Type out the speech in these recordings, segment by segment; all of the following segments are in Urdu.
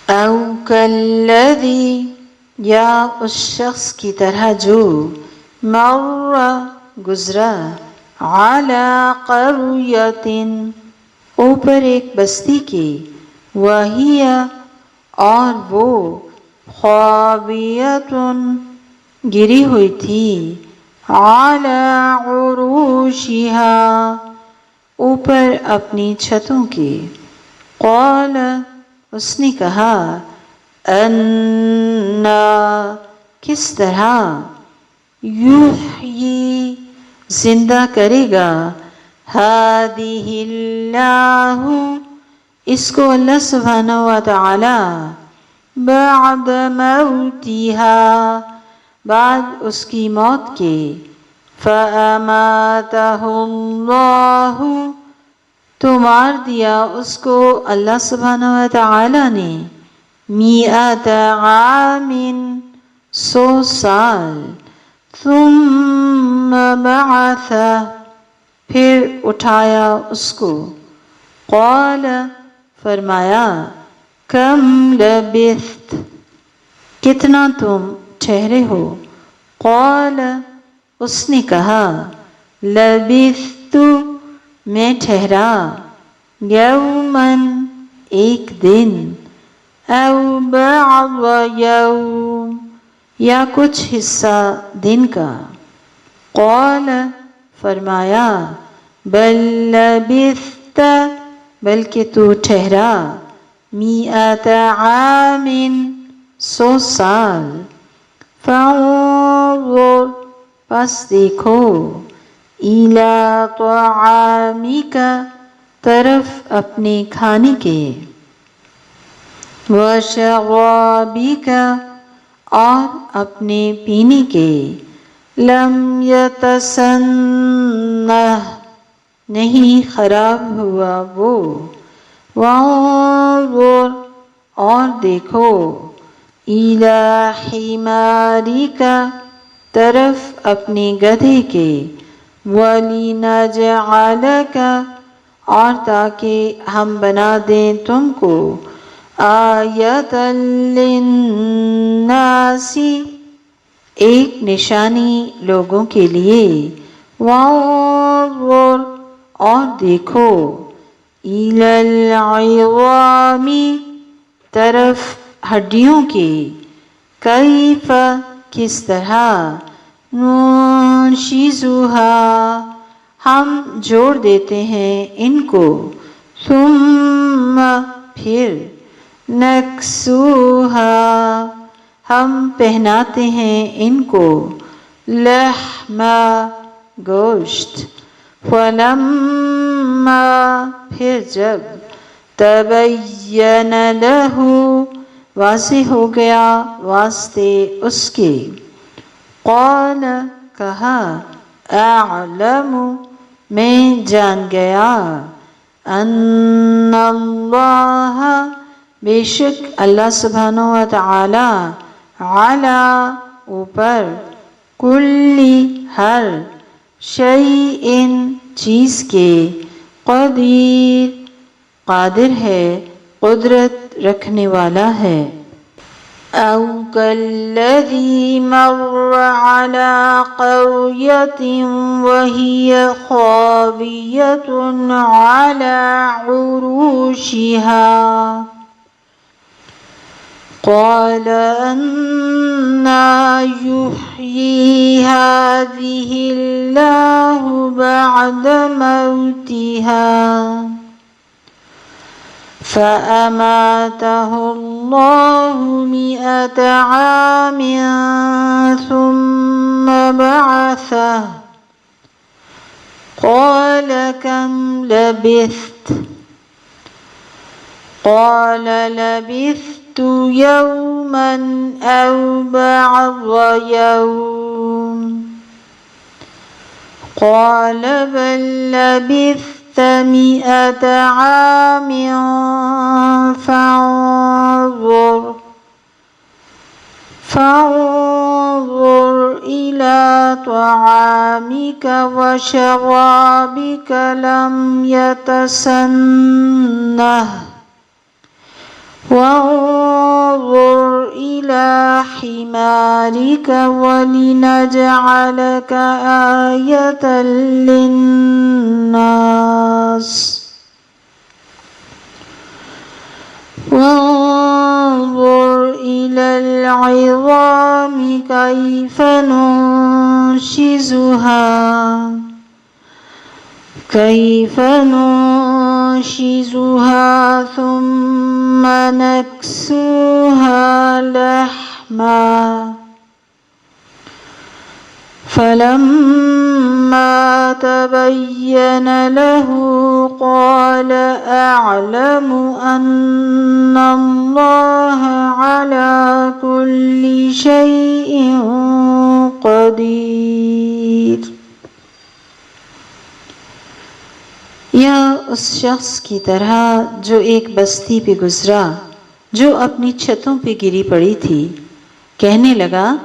او کالذی، یا اس شخص کی طرح جو مر گزرا علی قریۃ اوپر ایک بستی کے وہی اور وہ خاویۃ گری ہوئی تھی علی عروشہا اوپر اپنی چھتوں کے قال اس نے کہا انا کس طرح یحیی زندہ کرے گا ہذہ اللہ اس کو اللہ سبحانہ و تعالی بعد موتہا بعد اس کی موت کے فاماتہ اللہ تو مار دیا اس کو اللہ سبحانہ و تعالی نے مئۃ عام 100 سال ثم بعثہ پھر اٹھایا اس کو قال فرمایا کم لبثت کتنا تم ٹھہرے ہو قال اس نے کہا لبثت میں ٹھہرا یوماً ایک دن او بعض یوم یا کچھ حصہ دن کا قال فرمایا بل لبثت بلکہ تو ٹھہرا مئۃ عام 100 سال فانظر پس دیکھو الی طعامک طرف اپنے کھانے کے وشرابک اور اپنے پینے کے لم یتسنہ نہیں خراب ہوا وہ وانظر اور دیکھو الی حمارک طرف اپنے گدھے کے وَلِنَجْعَلَكَ اور تاکہ ہم بنا دیں تم کو آیَةً لِلنَّاسِ ایک نشانی لوگوں کے لیے وَانظُرْ اور دیکھو إِلَى الْعِظَامِ طرف ہڈیوں کے کیف کس طرح ننشزها ہم جوڑ دیتے ہیں ان کو ثم پھر نکسوها ہم پہناتے ہیں ان کو لحما گوشت فلما پھر جب تبین لہ واضح ہو گیا واسطے اس کے قال کہا اعلم میں جان گیا ان اللہ بے شک اللہ سبحانہ و تعالی علی اوپر کل ہر شیء چیز کے قدیر قادر ہے قدرت رکھنے والا ہے او کالذی مر علی قریۃ وہی خاویۃ علی عروشہا قال أنا يحيي هذه الله بعد موتها فأماته الله 100 عام ثم بعثه قال كم لبثت قال لبثت يوما أو بعض يوم قال بل لبثت 100 عام فانظر إلى طعامك وشرابك لم يتسنه وانظر إلى حمارك ولنجعلك آية للناس وانظر إلى العظام كيف ننشزها ثم نكسوها لحما فلما تبين له قال أعلم أن الله على كل شيء قدير۔ یا اس شخص کی طرح جو ایک بستی پہ گزرا جو اپنی چھتوں پہ گری پڑی تھی، کہنے لگا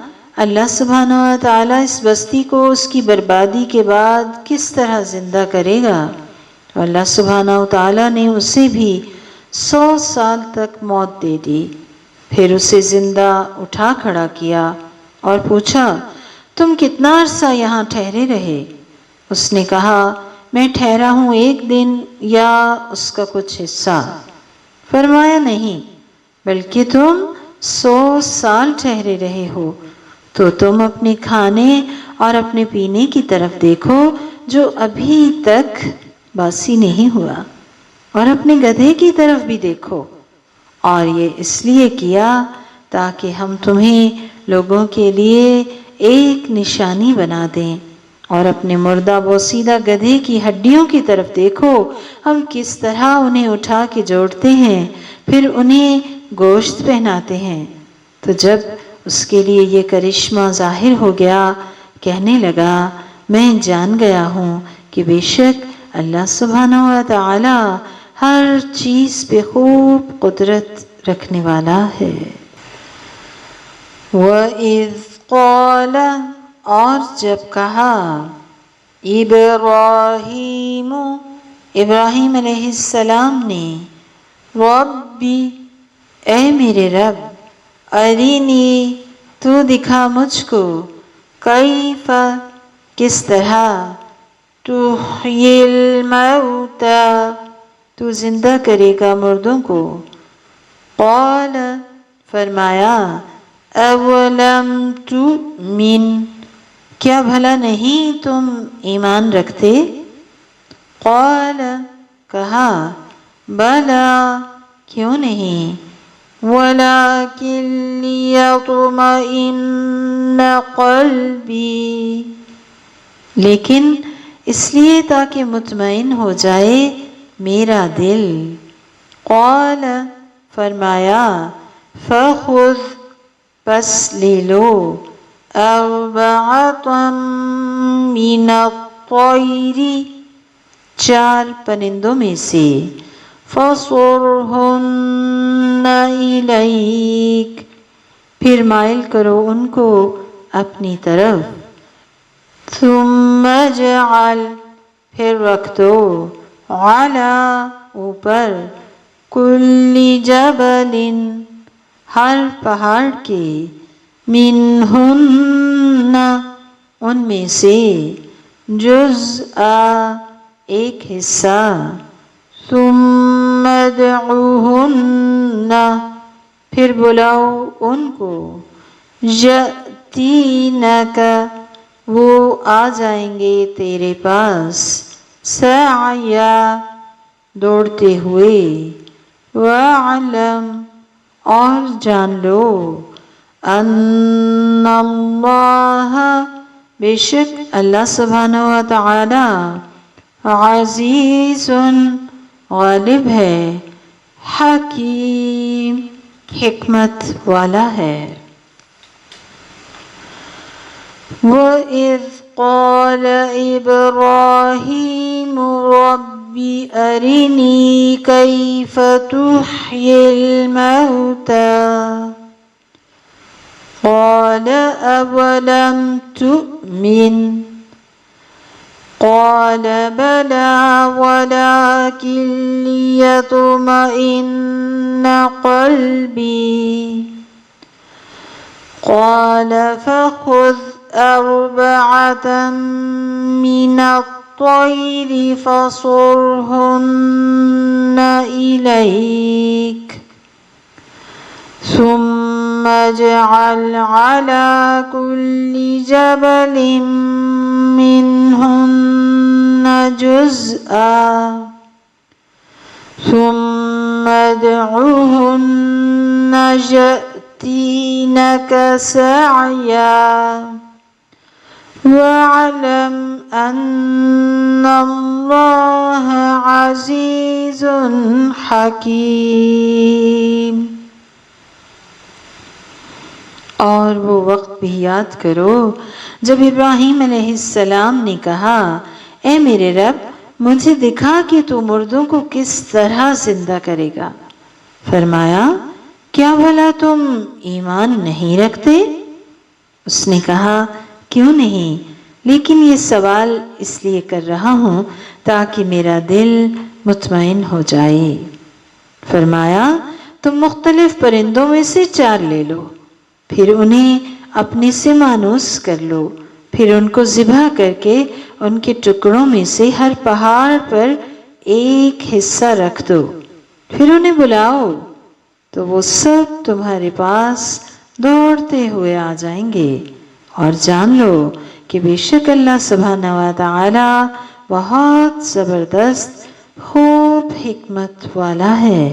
اللہ سبحانہ و تعالیٰ اس بستی کو اس کی بربادی کے بعد کس طرح زندہ کرے گا؟ تو اللہ سبحانہ و تعالیٰ نے اسے بھی 100 سال تک موت دے دی، پھر اسے زندہ اٹھا کھڑا کیا اور پوچھا تم کتنا عرصہ یہاں ٹھہرے رہے؟ اس نے کہا میں ٹھہرا ہوں 1 دن یا اس کا کچھ حصہ۔ فرمایا نہیں بلکہ تم 100 سال ٹھہرے رہے ہو، تو تم اپنے کھانے اور اپنے پینے کی طرف دیکھو جو ابھی تک باسی نہیں ہوا، اور اپنے گدھے کی طرف بھی دیکھو، اور یہ اس لیے کیا تاکہ ہم تمہیں لوگوں کے لیے ایک نشانی بنا دیں، اور اپنے مردہ بوسیدہ گدھے کی ہڈیوں کی طرف دیکھو ہم کس طرح انہیں اٹھا کے جوڑتے ہیں پھر انہیں گوشت پہناتے ہیں۔ تو جب اس کے لیے یہ کرشمہ ظاہر ہو گیا کہنے لگا میں جان گیا ہوں کہ بے شک اللہ سبحانہ و تعالی ہر چیز پہ خوب قدرت رکھنے والا ہے۔ وَإِذْ قَالَ اور جب کہا ابراہیم علیہ السلام نے ربی اے میرے رب ارینی تو دکھا مجھ کو کیف کس طرح تحیی الموتی تو زندہ کرے گا مردوں کو، قال فرمایا اولم تؤمن کیا بھلا نہیں تم ایمان رکھتے؟ قال کہا بلا کیوں نہیں، ولیکن لیطمئن قلبی لیکن اس لیے تاکہ مطمئن ہو جائے میرا دل، قال فرمایا فخذ پس لے لو 4 من الطیر 4 پرندوں میں سے، فصرہن الیک پھر مائل کرو ان کو اپنی طرف، ثم اجعل پھر رکھ دو علی اوپر کل جبل ہر پہاڑ کے منہن ان میں سے جزءا ایک حصہ، ثم ادعوہن پھر بلاؤ ان کو، یأتینک وہ آ جائیں گے تیرے پاس، سعیا دوڑتے ہوئے، وَاعْلَمْ اور جان لو، ان اللہ بے شک اللہ سبحانہ و تعالی عزیز غالب ہے، حکیم حکمت والا ہے۔ وَإِذْ قَالَ إِبْرَاهِيمُ رَبِّ أَرِنِي كَيْفَ تُحْيِي الْمَوْتَى قَالَ أَوَلَمْ تُؤْمِنْ قال بلى ولكن ليطمئن قلبي قال فخذ أربعة من الطير فصرهن إليك ثم اجعل على كل جبل منهن جزءا ثم ادعهن يأتينك سعيا واعلم أن الله عزيز حكيم۔ اور وہ وقت بھی یاد کرو جب ابراہیم علیہ السلام نے کہا اے میرے رب مجھے دکھا کہ تو مردوں کو کس طرح زندہ کرے گا۔ فرمایا کیا بھلا تم ایمان نہیں رکھتے؟ اس نے کہا کیوں نہیں، لیکن یہ سوال اس لیے کر رہا ہوں تاکہ میرا دل مطمئن ہو جائے۔ فرمایا تم مختلف پرندوں میں سے 4 لے لو، پھر انہیں اپنے سے مانوس کر لو، پھر ان کو ذبح کر کے ان کے ٹکڑوں میں سے ہر پہاڑ پر ایک حصہ رکھ دو، پھر انہیں بلاؤ تو وہ سب تمہارے پاس دوڑتے ہوئے آ جائیں گے، اور جان لو کہ بے شک اللہ سبحانہ و تعالی بہت زبردست خوب حکمت والا ہے۔